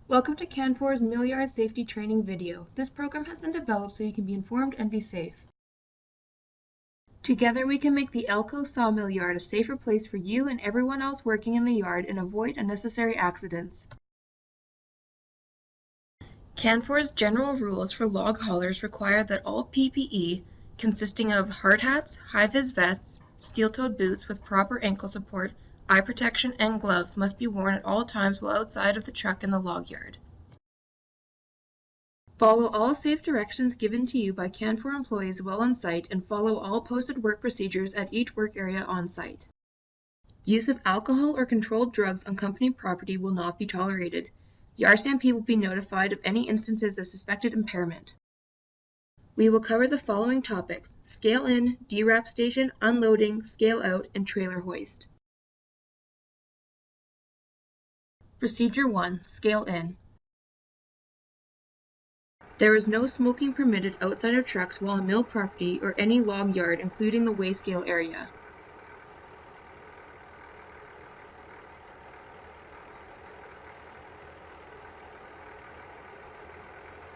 Welcome to Canfor's Millyard Safety Training video. This program has been developed so you can be informed and be safe. Together we can make the Elko sawmill yard a safer place for you and everyone else working in the yard and avoid unnecessary accidents. Canfor's general rules for log haulers require that all PPE, consisting of hard hats, high-vis vests, steel-toed boots with proper ankle support, eye protection, and gloves must be worn at all times while outside of the truck in the log yard. Follow all safe directions given to you by Canfor employees while on site and follow all posted work procedures at each work area on site. Use of alcohol or controlled drugs on company property will not be tolerated. Yard Stampede will be notified of any instances of suspected impairment. We will cover the following topics: scale in, DRAP station, unloading, scale out, and trailer hoist. Procedure 1. Scale in. There is no smoking permitted outside of trucks while on mill property or any log yard, including the weigh scale area.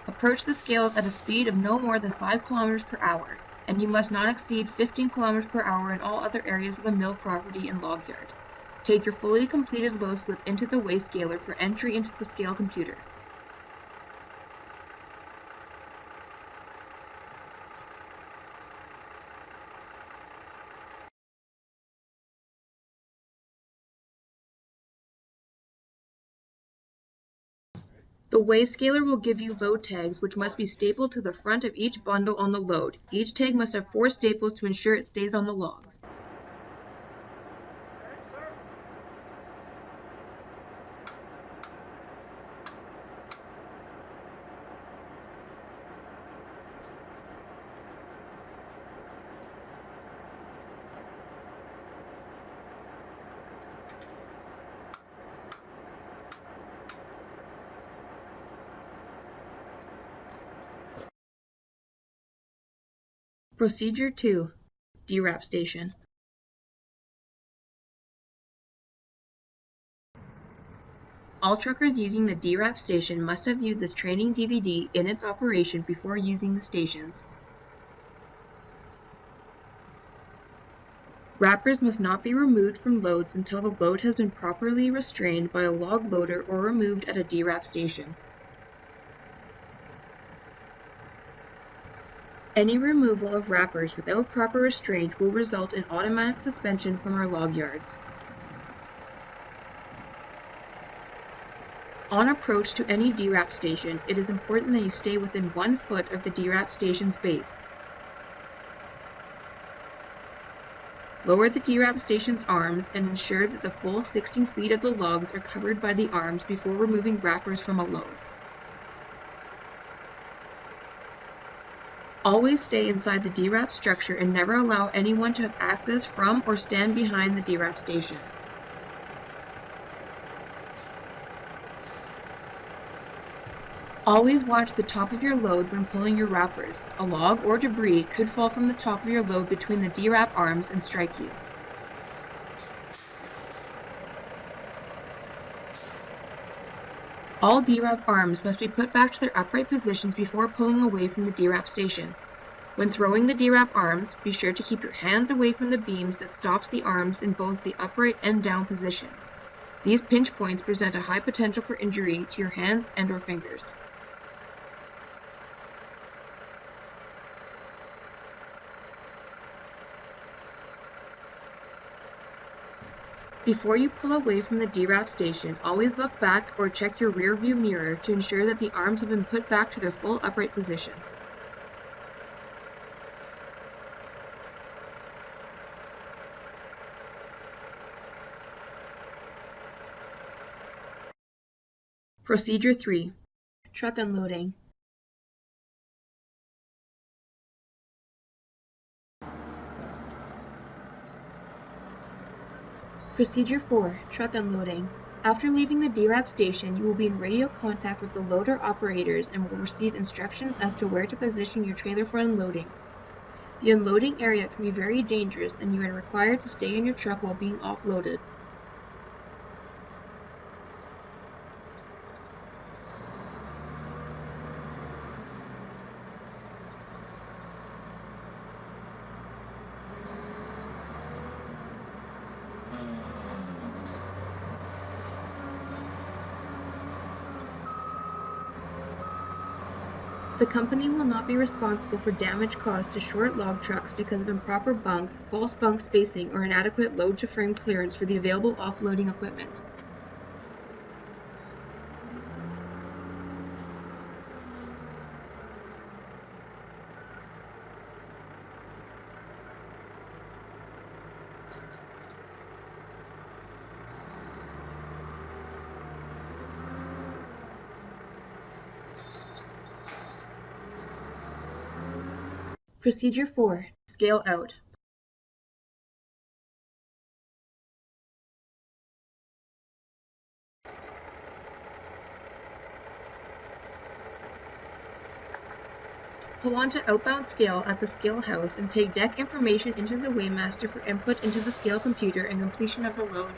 Approach the scales at a speed of no more than 5 km per hour, and you must not exceed 15 km per hour in all other areas of the mill property and log yard. Take your fully completed load slip into the weigh scaler for entry into the scale computer. The weigh scaler will give you load tags which must be stapled to the front of each bundle on the load. Each tag must have 4 staples to ensure it stays on the logs. Procedure 2. DRAP station. All truckers using the DRAP station must have viewed this training DVD in its operation before using the stations. Wrappers must not be removed from loads until the load has been properly restrained by a log loader or removed at a DRAP station. Any removal of wrappers without proper restraint will result in automatic suspension from our log yards. On approach to any DRAP station, it is important that you stay within 1 foot of the DRAP station's base. Lower the DRAP station's arms and ensure that the full 16 feet of the logs are covered by the arms before removing wrappers from a load. Always stay inside the DRAP structure and never allow anyone to have access from or stand behind the DRAP station. Always watch the top of your load when pulling your wrappers. A log or debris could fall from the top of your load between the DRAP arms and strike you. All DRAP arms must be put back to their upright positions before pulling away from the DRAP station. When throwing the DRAP arms, be sure to keep your hands away from the beams that stops the arms in both the upright and down positions. These pinch points present a high potential for injury to your hands and/or fingers. Before you pull away from the DRAP station, always look back or check your rear view mirror to ensure that the arms have been put back to their full upright position. Procedure 3. Truck unloading. Procedure 4. Truck unloading. After leaving the DRAP station, you will be in radio contact with the loader operators and will receive instructions as to where to position your trailer for unloading. The unloading area can be very dangerous and you are required to stay in your truck while being offloaded. The company will not be responsible for damage caused to short log trucks because of improper bunk, false bunk spacing, or inadequate load-to-frame clearance for the available offloading equipment. Procedure 4. Scale out. Pull onto outbound scale at the scale house and take deck information into the weighmaster for input into the scale computer and completion of the load.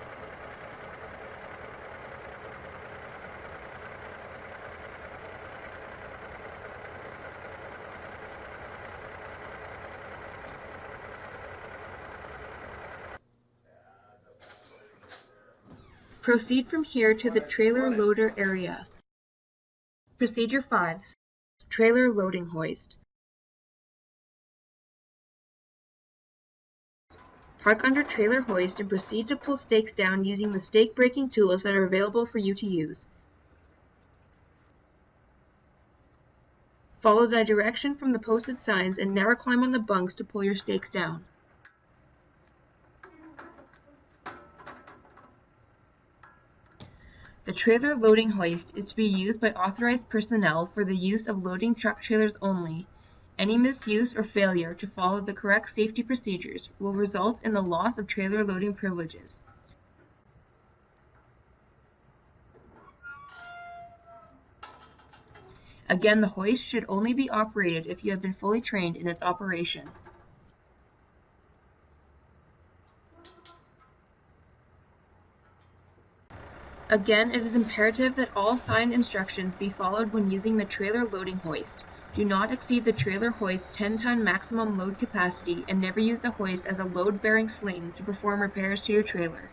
Proceed from here to the trailer loader area. Procedure 5. Trailer loading hoist. Park under trailer hoist and proceed to pull stakes down using the stake breaking tools that are available for you to use. Follow the direction from the posted signs and never climb on the bunks to pull your stakes down. The trailer loading hoist is to be used by authorized personnel for the use of loading truck trailers only. Any misuse or failure to follow the correct safety procedures will result in the loss of trailer loading privileges. Again, the hoist should only be operated if you have been fully trained in its operation. Again, it is imperative that all signed instructions be followed when using the trailer loading hoist. Do not exceed the trailer hoist's 10-ton maximum load capacity and never use the hoist as a load-bearing sling to perform repairs to your trailer.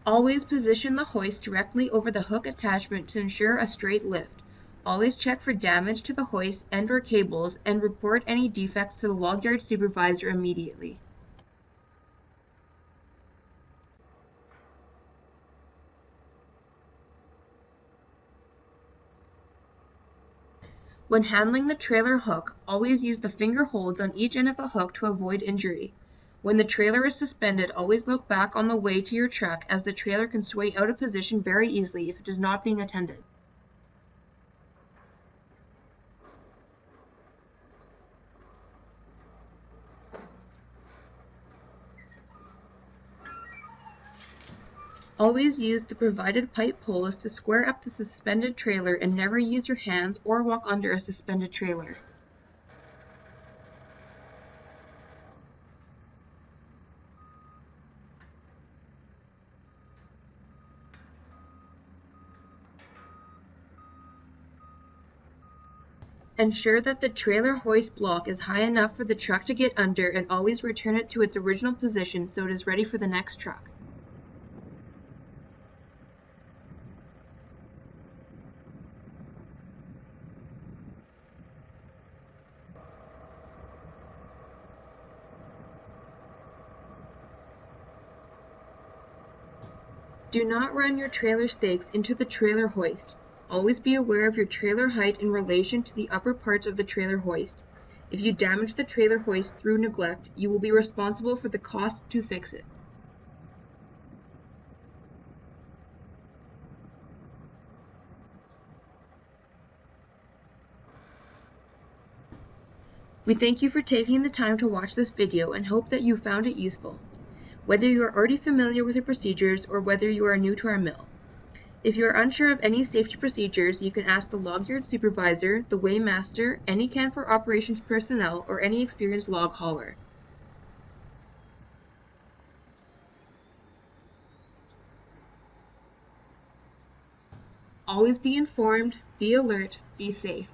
Always position the hoist directly over the hook attachment to ensure a straight lift. Always check for damage to the hoist and/or cables and report any defects to the log yard supervisor immediately. When handling the trailer hook, always use the finger holds on each end of the hook to avoid injury. When the trailer is suspended, always look back on the way to your truck as the trailer can sway out of position very easily if it is not being attended. Always use the provided pipe poles to square up the suspended trailer and never use your hands or walk under a suspended trailer. Ensure that the trailer hoist block is high enough for the truck to get under and always return it to its original position so it is ready for the next truck. Do not run your trailer stakes into the trailer hoist. Always be aware of your trailer height in relation to the upper parts of the trailer hoist. If you damage the trailer hoist through neglect, you will be responsible for the cost to fix it. We thank you for taking the time to watch this video and hope that you found it useful, whether you are already familiar with the procedures or whether you are new to our mill. If you are unsure of any safety procedures, you can ask the log yard supervisor, the weighmaster, any Canfor operations personnel, or any experienced log hauler. Always be informed, be alert, be safe.